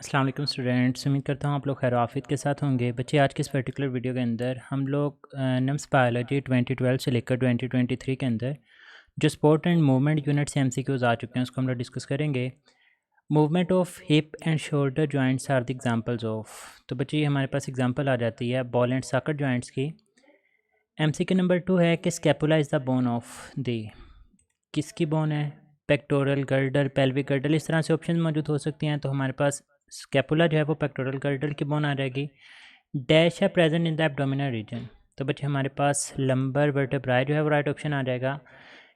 अस्सलाम वालेकुम स्टूडेंट्स, उम्मीद करता हूँ आप लोग खैर आफियत के साथ होंगे। बच्चे, आज के इस पर्टिकुलर वीडियो के अंदर हम लोग नम्स बायोलॉजी 2012 से लेकर 2023 के अंदर जो स्पोर्ट एंड मूवमेंट यूनिट से एमसीक्यूज आ चुके हैं उसको हम लोग डिस्कस करेंगे। Movement of hip and shoulder joints are the examples of. तो बच्चे, ये हमारे पास एग्जांपल आ जाती है बॉल एंड सॉकेट जॉइंट्स की। एमसीक्यू नंबर 2 है कि scapula is the bone of the. किसकी बोन है? पेक्टोरल गर्डल, पेल्विक गर्डल, इस तरह से ऑप्शन मौजूद हो सकती हैं। तो हमारे पास स्कैपुला जो है वो पेक्टोरल गर्डल की बोन आ जाएगी। डैश है present in the abdominal region. तो बच्चे, हमारे पास लंबर वर्टेब्राई जो है वो राइट ऑप्शन आ जाएगा।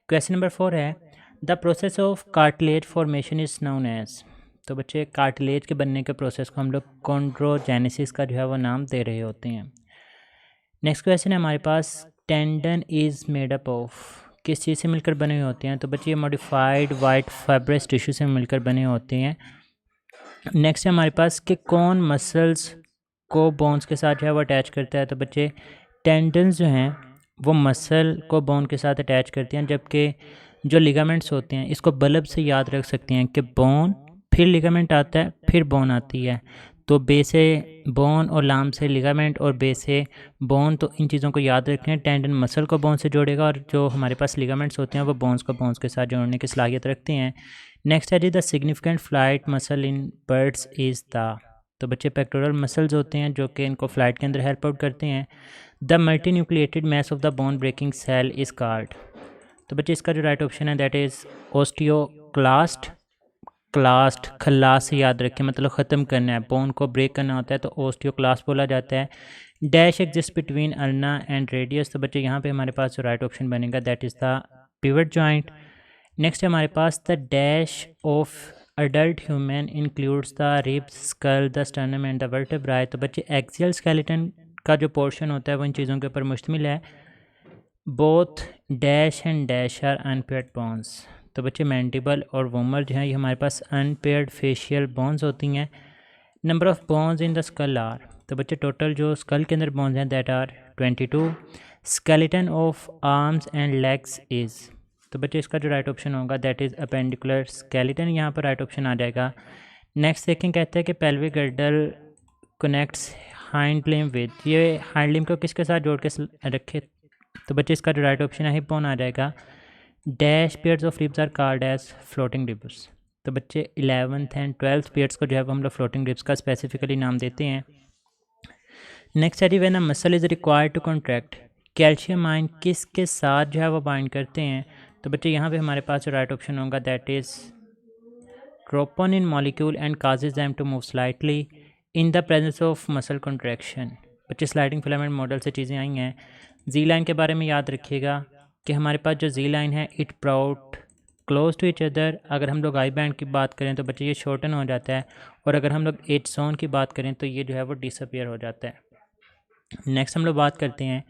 क्वेश्चन नंबर 4 है the process of cartilage formation is known as. तो बच्चे, कार्टिलेज के बनने के प्रोसेस को हम लोग कॉन्ड्रोजेनेसिस का जो है वो नाम दे रहे होते हैं। नेक्स्ट क्वेश्चन है हमारे पास tendon is made up of. किस चीज़ से मिलकर बने हुए होते हैं? तो बच्चे, ये मॉडिफाइड वाइट फाइब्रस टिश्यू से मिलकर बने होते हैं। नेक्स्ट है हमारे पास कि कौन मसल्स को बोन्स के साथ जो है वो अटैच करता है? तो बच्चे, टेंडन्स जो हैं वो मसल को बोन के साथ अटैच करते हैं, जबकि जो लिगामेंट्स होते हैं इसको बल्ब से याद रख सकते हैं कि बोन फिर लिगामेंट आता है फिर बोन आती है। तो बे से बोन और लाम से लिगामेंट और बे से बोन, तो इन चीज़ों को याद रखें। टेंडन मसल को बोन से जोड़ेगा और जो हमारे पास लिगामेंट्स होते हैं वो बोन्स को बोन्स के साथ जोड़ने की सलाहियत रखते हैं। नेक्स्ट है जी the significant flight muscle in birds is the. तो बच्चे, पेक्टोरल मसल्स होते हैं जो कि इनको फ्लाइट के अंदर हेल्प आउट करते हैं। The multinucleated mass of the bone breaking cell is called. तो बच्चे, इसका जो राइट ऑप्शन है दैट इज़ ओस्टियोक्लास्ट। क्लास्ट खल्लास से याद रखें, मतलब ख़त्म करना है, बोन को ब्रेक करना होता है तो ओस्टियोक्लास्ट बोला जाता है। Dash exist between ulna and radius. तो बच्चे, यहाँ पे हमारे पास जो राइट ऑप्शन बनेगा that is the pivot joint. Next है हमारे पास the dash of adult human includes the ribs, skull, the sternum and the vertebrae. तो बच्चे, एक्सियल स्केलेटन का जो पोर्शन होता है वो इन चीज़ों के ऊपर मुश्तमिल है। Both dash and dash are unpaired bones. तो बच्चे, मैंडिबल और वोमर जो हैं ये हमारे पास अनपेयर्ड फेशियल बोन्स होती हैं। Number of bones in the skull are. तो बच्चे, टोटल जो स्कल के अंदर बोन्स हैं that are 22। Skeleton of arms and legs is. तो बच्चे, इसका जो राइट ऑप्शन होगा दैट इज़ अपेंडिकुलर स्केलेटन, यहाँ पर राइट ऑप्शन आ जाएगा। नेक्स्ट देखें, कहते हैं कि pelvic girdle connects hind limb with. ये हाइंड लिम्ब को किसके साथ जोड़ के रखे? तो बच्चे, इसका जो राइट ऑप्शन है हिप बोन आ जाएगा। Dash pairs of ribs are called as floating ribs. तो बच्चे, 11th एंड 12th पेयर्स को जो है वो हम लोग फ्लोटिंग रिब्स का स्पेसिफिकली नाम देते हैं। नेक्स्ट है when a muscle is required to contract, calcium ion किसके साथ जो है वो बाइंड करते हैं? तो बच्चे, यहाँ पे हमारे पास जो राइट ऑप्शन होगा that is troponin molecule and causes them to move slightly in the presence of muscle contraction. बच्चे, स्लाइडिंग फिलामेंट मॉडल से चीज़ें आई हैं। जी लाइन के बारे में याद रखिएगा कि हमारे पास जो जी लाइन है it brought close to each other. अगर हम लोग आई बैंड की बात करें तो बच्चे ये शॉर्टन हो जाता है, और अगर हम लोग एज जोन की बात करें तो ये जो है वो डिसअपियर हो जाता है। नेक्स्ट हम लोग बात करते हैं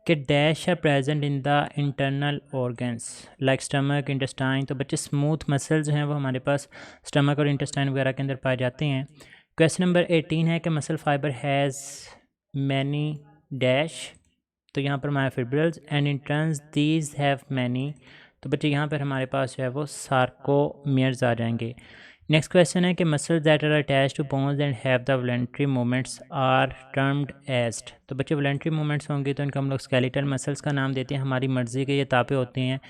कि dash are present in the internal organs like stomach, intestine. तो बच्चे, स्मूथ मसल्स हैं वो हमारे पास स्टमक और इंटेस्टाइन वगैरह के अंदर पाए जाते हैं। क्वेश्चन नंबर 18 है कि muscle fibre has many dash. तो यहाँ पर myofibrils and in turns these have many. तो बच्चे, यहाँ पर हमारे पास जो है वो सार्कोमियर्स आ जाएंगे। नेक्स्ट क्वेश्चन है कि muscles that are attached to bones and have the voluntary movements are termed as. तो बच्चे, वॉलंटरी मूवमेंट्स होंगे तो इनको हम लोग स्केलेटल मसल्स का नाम देते हैं। हमारी मर्ज़ी के ये तापे होते हैं,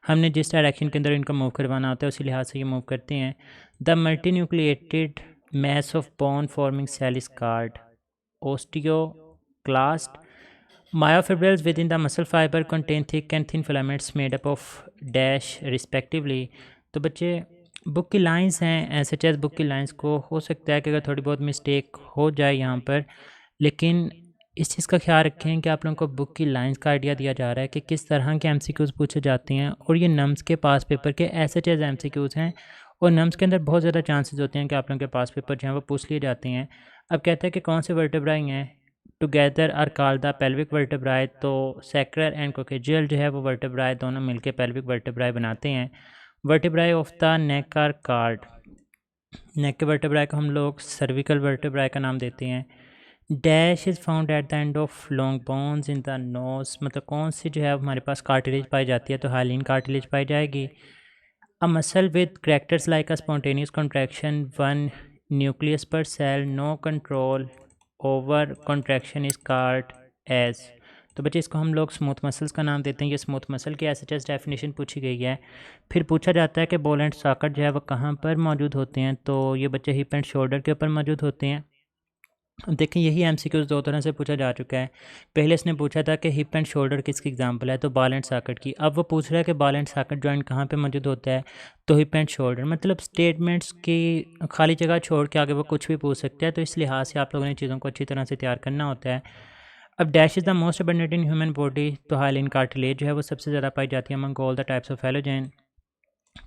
हमने जिस डायरेक्शन के अंदर इनको मूव करवाना होता है उसी लिहाज से ये मूव करते हैं। The multinucleated mass of bone forming cell is called osteoclast. Myofibrils within the muscle fiber contain thick and thin filaments made up of dash respectively। तो बच्चे, बुक की लाइंस हैं, एज एच बुक की lines को हो सकता है कि अगर थोड़ी बहुत मिस्टेक हो जाए यहाँ पर, लेकिन इस चीज़ का ख्याल रखें कि आप लोगों को बुक की लाइंस का आइडिया दिया जा रहा है कि किस तरह के एमसीक्यूज़ पूछे जाते हैं, और ये नम्स के पास पेपर के एज एच एमसीक्यूज़ हैं, और नम्स के अंदर बहुत ज़्यादा चांसेस होते हैं कि आप लोगों के पास पेपर जो हैं वो पूछ लिए जाते हैं। अब कहते हैं कि कौन से वर्टेब्राई हैं together are called the pelvic vertebrae. तो सैक्रल एंड कोकेजियल जो है वो वर्टेब्राई दोनों मिलकर पेल्विक वर्टेब्राई बनाते हैं। Vertebrae of the neck are called, neck के वर्टेब्राई को हम लोग सर्विकल वर्टेब्राई का नाम देते हैं। Dash is found at the end of long bones in the nose. मतलब कौन सी जो है हमारे पास कार्टिलेज पाई जाती है? तो हाइलिन कार्टिलेज पाई जाएगी। A muscle with characters like a spontaneous contraction one nucleus per cell, no control over contraction is called as. तो बच्चे इसको हम लोग स्मूथ मसल्स का नाम देते हैं। ये स्मूथ मसल की एस एच एस डेफिनेशन पूछी गई है। फिर पूछा जाता है कि बॉल एंड सॉकेट जो है वो कहाँ पर मौजूद होते हैं। तो ये बच्चे हिप एंड शोल्डर के ऊपर मौजूद होते हैं। अब देखें यही एमसीक्यूज़ दो तरह से पूछा जा चुका है। पहले इसने पूछा था कि हिप एंड शोल्डर किसकी एग्जांपल है, तो बॉल एंड सॉकेट की। अब वो पूछ रहा है कि बॉल एंड सॉकेट जॉइंट कहाँ पे मौजूद होता है, तो हिप एंड शोल्डर। मतलब स्टेटमेंट्स की खाली जगह छोड़ के आगे वो कुछ भी पूछ सकते हैं। तो इस लिहाज से आप लोगों ने चीज़ों को अच्छी तरह से तैयार करना होता है। अब dash is the most abundant in human body, तो हाइलिन कार्टिलेज जो है वो सबसे ज़्यादा पाई जाती है among all the types of collagen.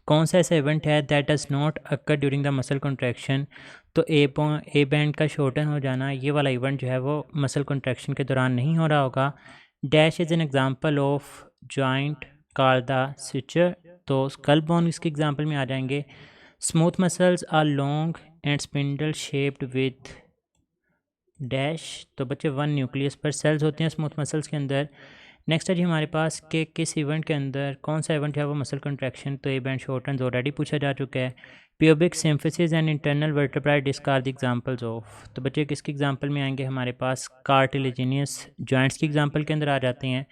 कौन सा ऐसा इवेंट है that does not occur during the muscle contraction, तो ए बैंड का शॉर्टन हो जाना, ये वाला इवेंट जो है वो मसल कॉन्ट्रैक्शन के दौरान नहीं हो रहा होगा। Dash is an example of joint called the suture, तो स्कल बोन इसके एग्जांपल में आ जाएंगे। Smooth muscles are long and spindle shaped with dash, तो बच्चे वन न्यूक्लियस पर सेल्स होते हैं स्मूथ मसल्स के अंदर। नेक्स्ट है जी हमारे पास कि किस इवेंट के अंदर कौन सा इवेंट है वो मसल कंट्रैक्शन, तो ए बैंड शॉर्टन ऑलरेडी पूछा जा चुका है। Pubic symphysis and internal vertebrae disc are the examples of, तो बच्चे किसकी एग्जांपल में आएंगे, हमारे पास कार्टिलेजिनियस जॉइंट्स की एग्जांपल के अंदर आ जाते हैं।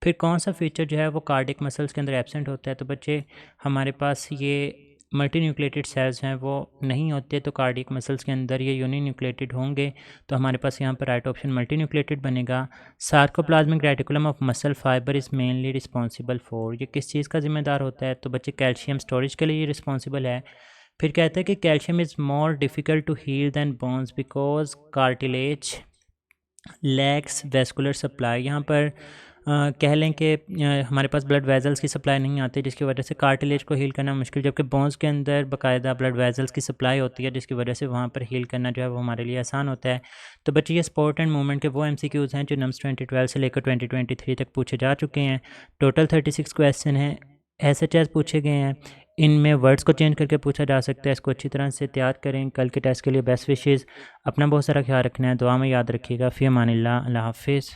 फिर कौन सा फीचर जो है वो कार्डिक मसल्स के अंदर एब्सेंट होता है, तो बच्चे हमारे पास ये मल्टी न्यूक्लिएटेड सेल्स हैं वो नहीं होते, तो कार्डियक मसल्स के अंदर ये यूनी न्यूक्लिएटेड होंगे। तो हमारे पास यहाँ पर राइट ऑप्शन मल्टी न्यूक्लिएटेड बनेगा। Sarcoplasmic reticulum of muscle fibre is mainly responsible for, ये किस चीज़ का जिम्मेदार होता है, तो बच्चे कैल्शियम स्टोरेज के लिए ये रिस्पॉन्सिबल है। फिर कहते हैं कि calcium is more difficult to heal than bones because cartilage lacks vascular supply. यहाँ पर कह लें कि हमारे पास ब्लड वेजल्स की सप्लाई नहीं आती, जिसकी वजह से कार्टिलेज को हील करना मुश्किल, जबकि बोन्स के अंदर बाकायदा ब्लड वेजल्स की सप्लाई होती है, जिसकी वजह से वहाँ पर हील करना जो है वो हमारे लिए आसान होता है। तो बच्चे ये स्पोर्ट एंड मूवमेंट के वो एमसीक्यूज़ हैं जो नम्स 2012 से लेकर 2023 तक पूछे जा चुके हैं। टोटल 36 क्वेश्चन हैं, SHS पूछे गए हैं। इनमें वर्ड्स को चेंज करके पूछा जा सकता है। इसको अच्छी तरह से तैयार करें। कल के टेस्ट के लिए बेस्ट विशेज़। अपना बहुत सारा ख्याल रखना है, दुआ में याद रखिएगा। फ़ी अमानिल्लाह, अल्लाह हाफिज़।